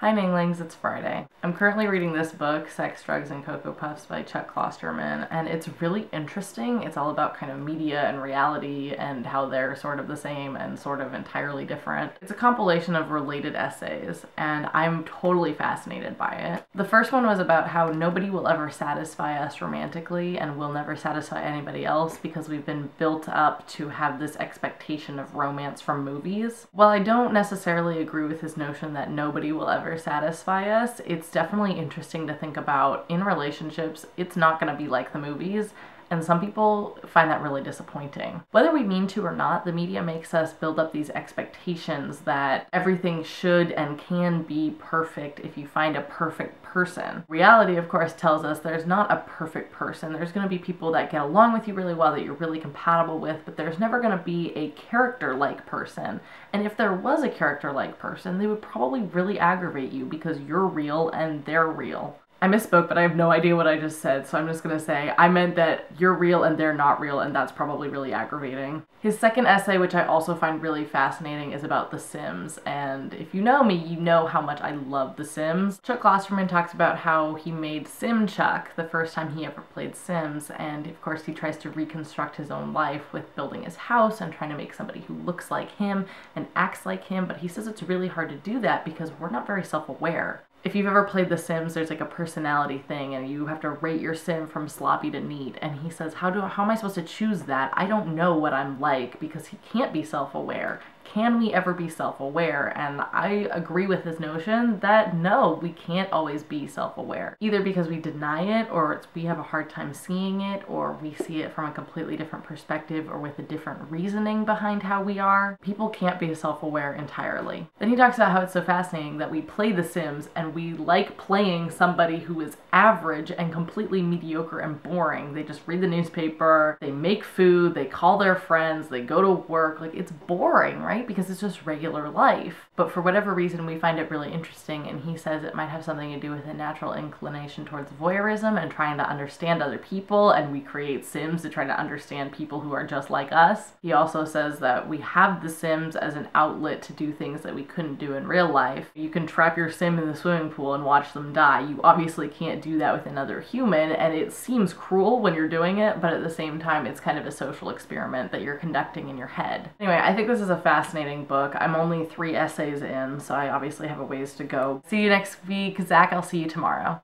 Hi Minglings, it's Friday. I'm currently reading this book, Sex, Drugs, and Cocoa Puffs by Chuck Klosterman, and it's really interesting. It's all about kind of media and reality and how they're sort of the same and sort of entirely different. It's a compilation of related essays, and I'm totally fascinated by it. The first one was about how nobody will ever satisfy us romantically and we'll never satisfy anybody else because we've been built up to have this expectation of romance from movies. While I don't necessarily agree with his notion that nobody will ever satisfy us, it's definitely interesting to think about in relationships. It's not going to be like the movies, and some people find that really disappointing. Whether we mean to or not, the media makes us build up these expectations that everything should and can be perfect if you find a perfect person. Reality, of course, tells us there's not a perfect person. There's going to be people that get along with you really well, that you're really compatible with, but there's never going to be a character-like person. And if there was a character-like person, they would probably really aggravate you because you're real and they're real. I misspoke, but I have no idea what I just said, so I'm just gonna say I meant that you're real and they're not real, and that's probably really aggravating. His second essay, which I also find really fascinating, is about The Sims, and if you know me, you know how much I love The Sims. Chuck Klosterman talks about how he made Sim Chuck the first time he ever played Sims, and of course he tries to reconstruct his own life with building his house and trying to make somebody who looks like him and acts like him, but he says it's really hard to do that because we're not very self-aware. If you've ever played The Sims, there's like a personality thing and you have to rate your sim from sloppy to neat. And he says, how am I supposed to choose that? I don't know what I'm like, because he can't be self-aware. Can we ever be self-aware? And I agree with his notion that no, we can't always be self-aware. Either because we deny it, or we have a hard time seeing it, or we see it from a completely different perspective or with a different reasoning behind how we are. People can't be self-aware entirely. Then he talks about how it's so fascinating that we play The Sims and we like playing somebody who is average and completely mediocre and boring. They just read the newspaper, they make food, they call their friends, they go to work. Like, it's boring, right? Because it's just regular life. But for whatever reason, we find it really interesting, and he says it might have something to do with a natural inclination towards voyeurism and trying to understand other people, and we create Sims to try to understand people who are just like us. He also says that we have the Sims as an outlet to do things that we couldn't do in real life. You can trap your Sim in the swimming pool and watch them die. You obviously can't do that with another human, and it seems cruel when you're doing it, but at the same time, it's kind of a social experiment that you're conducting in your head. Anyway, I think this is a fascinating book. I'm only 3 essays in, so I obviously have a ways to go. See you next week. Zach, I'll see you tomorrow.